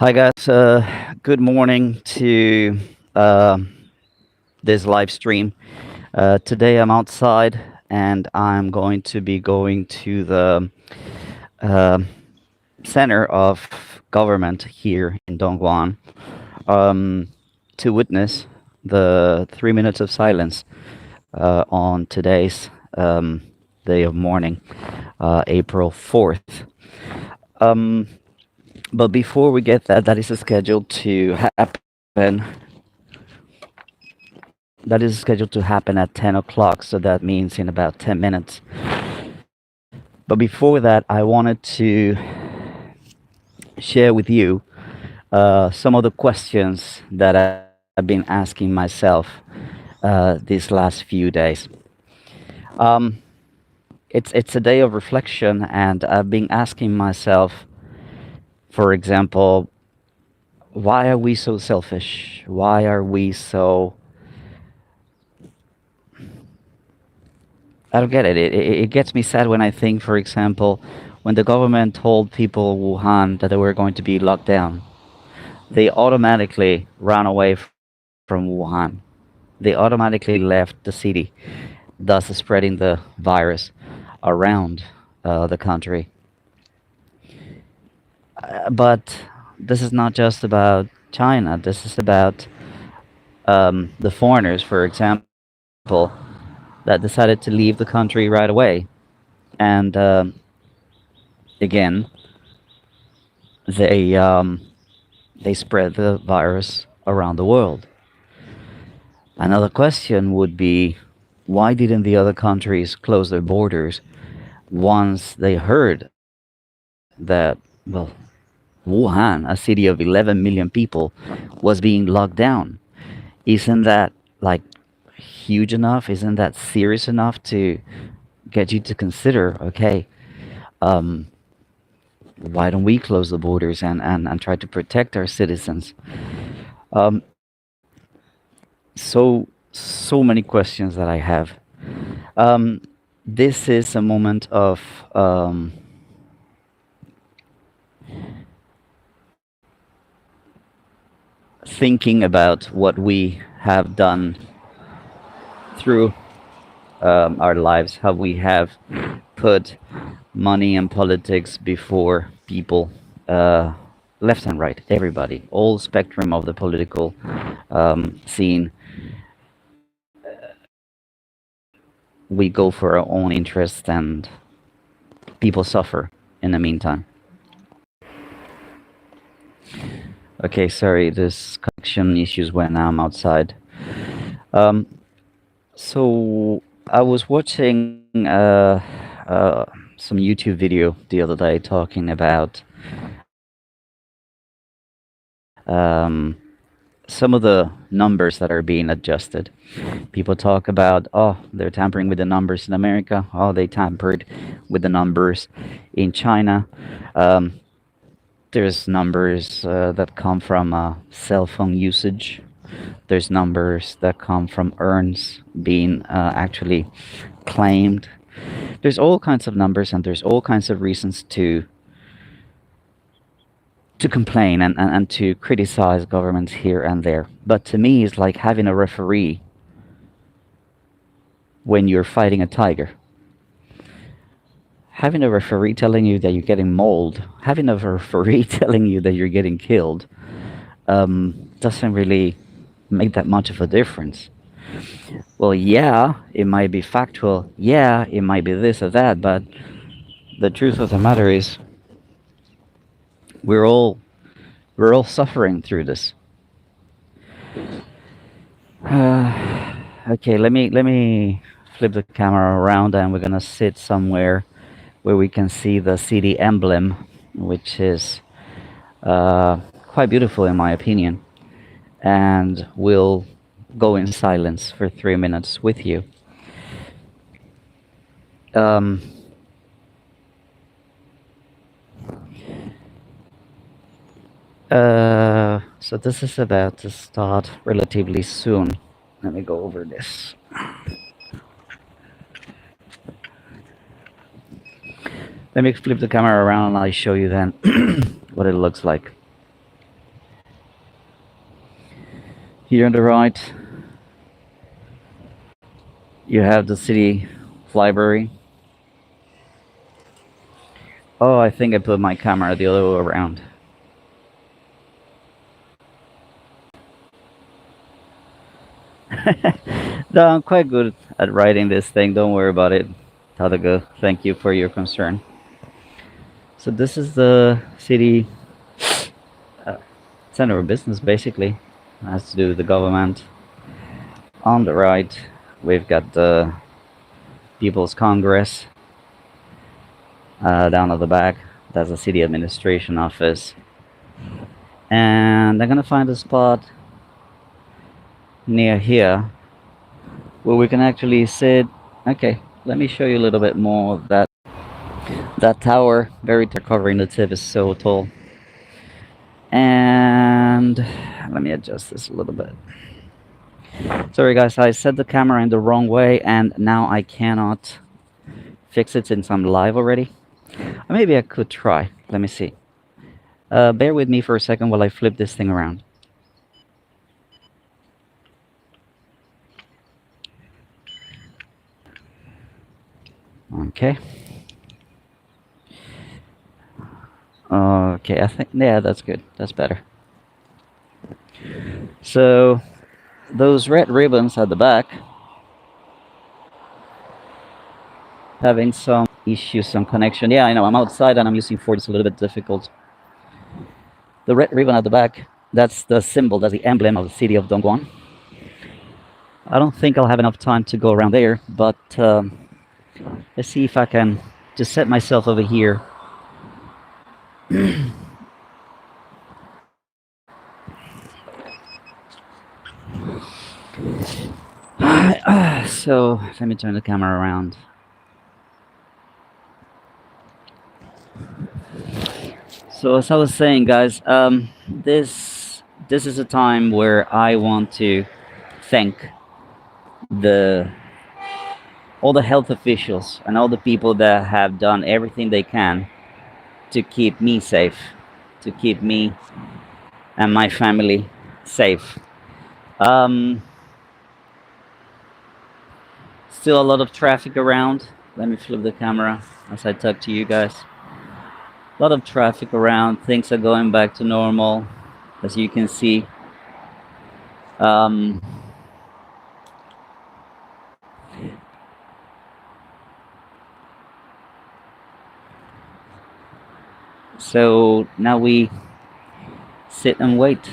Hi guys, good morning to uh, this live stream. Today I'm outside and I'm going to be going to the uh, center of government here in Dongguan um, to witness the 3 minutes of silence on today's day of mourning, April 4th. Um, but before we get that is scheduled to happen. That is scheduled to happen at 10 o'clock, so that means in about 10 minutes. But before that, I wanted to share with you some of the questions that I've been asking myself these last few days. It's a day of reflection, and I've been asking myself, for example, why are we so selfish? Why are we so... I don't get it. It gets me sad when I think, for example, when the government told people of Wuhan that they were going to be locked down, they automatically ran away from Wuhan. They automatically left the city, thus spreading the virus around the country. But this is not just about China. This is about the foreigners, for example, that decided to leave the country right away. And again, they spread the virus around the world. Another question would be, why didn't the other countries close their borders once they heard that, well, Wuhan, a city of 11 million people, was being locked down? Isn't that like huge enough? Isn't that serious enough to get you to consider, okay, why don't we close the borders and try to protect our citizens? So many questions that I have. This is a moment of thinking about what we have done through our lives, how we have put money and politics before people, left and right, everybody, all spectrum of the political scene. We go for our own interest and people suffer in the meantime. Okay, sorry, there's connection issues when I'm outside. So I was watching some YouTube video the other day talking about some of the numbers that are being adjusted. People talk about, oh, they're tampering with the numbers in America. Oh, they tampered with the numbers in China. There's numbers that come from cell phone usage. There's numbers that come from urns being actually claimed. There's all kinds of numbers, and there's all kinds of reasons to complain and to criticize governments here and there. But to me, it's like having a referee when you're fighting a tiger. Having a referee telling you that you're getting mauled, having a referee telling you that you're getting killed, doesn't really make that much of a difference. Well, yeah, it might be factual. Yeah, it might be this or that, but the truth of the matter is, we're all suffering through this. Okay, let me flip the camera around, and we're gonna sit somewhere where we can see the city emblem, which is quite beautiful in my opinion, and we'll go in silence for 3 minutes with you. So this is about to start relatively soon. Let me go over this. Let me flip the camera around and I'll show you then what it looks like. Here on the right, you have the city library. Oh, I think I put my camera the other way around. No, I'm quite good at writing this thing. Don't worry about it. How to go. Thank you for your concern. So this is the city center of business, basically. It has to do with the government. On the right, we've got the People's Congress. Down at the back, that's the city administration office. And I'm gonna find a spot near here where we can actually sit. Okay, let me show you a little bit more of that. That tower, very covering the tip, is so tall. And let me adjust this a little bit. Sorry guys, I set the camera in the wrong way and now I cannot fix it since I'm live already. Maybe I could try. Let me see. Bear with me for a second while I flip this thing around. Okay. Okay, I think, yeah, that's good. That's better. So, those red ribbons at the back having some issues, some connection. Yeah, I know, I'm outside and I'm using 4G, it's a little bit difficult. The red ribbon at the back, that's the symbol, that's the emblem of the city of Dongguan. I don't think I'll have enough time to go around there, but let's see if I can just set myself over here. So let me turn the camera around. So as I was saying, guys, this is a time where I want to thank all the health officials and all the people that have done everything they can to keep me safe, to keep me and my family safe. Still a lot of traffic around. Let me flip the camera as I talk to you guys. A lot of traffic around. Things are going back to normal, as you can see. So now we sit and wait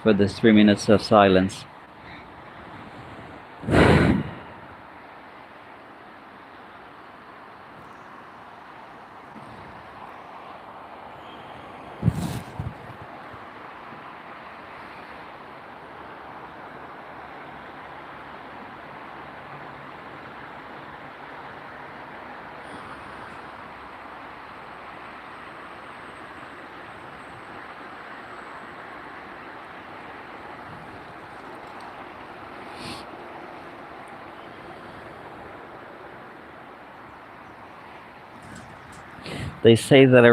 for the 3 minutes of silence. They say that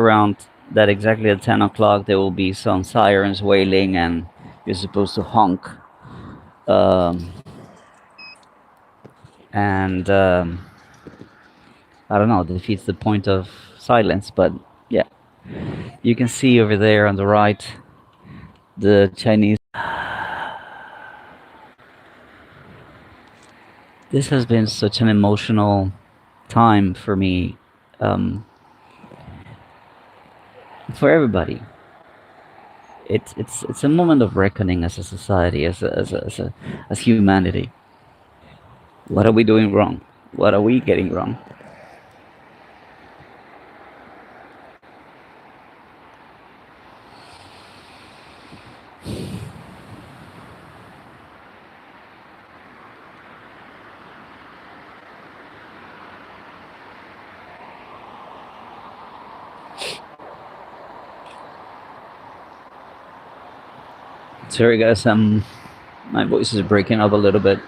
exactly at 10 o'clock there will be some sirens wailing and you're supposed to honk. And I don't know, defeats the point of silence, but yeah. You can see over there on the right the Chinese. This has been such an emotional time for me, for everybody. It's a moment of reckoning as a society, as humanity. What are we doing wrong? What are we getting wrong? Sorry guys, my voice is breaking up a little bit.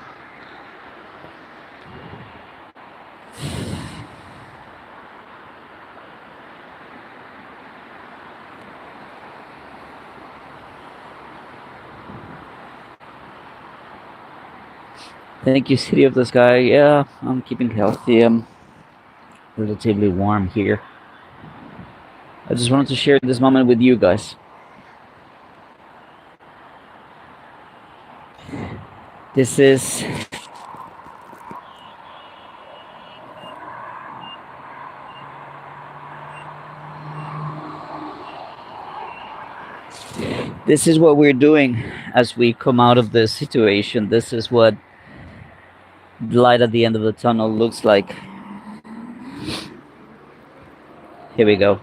Thank you, City of the Sky. Yeah, I'm keeping healthy. I'm relatively warm here. I just wanted to share this moment with you guys. This is what we're doing as we come out of this situation. This is what the light at the end of the tunnel looks like. Here we go.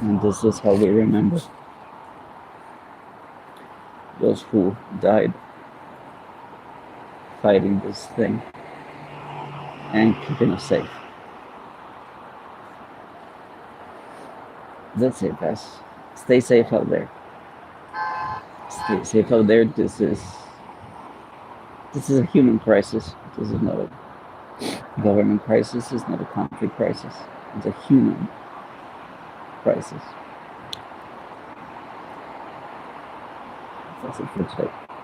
And this is how we remember those who died fighting this thing and keeping us safe. That's it, guys. Stay safe out there. Stay safe out there. This is a human crisis. This is not a government crisis. It's not a country crisis. It's a human crisis. That's it for today.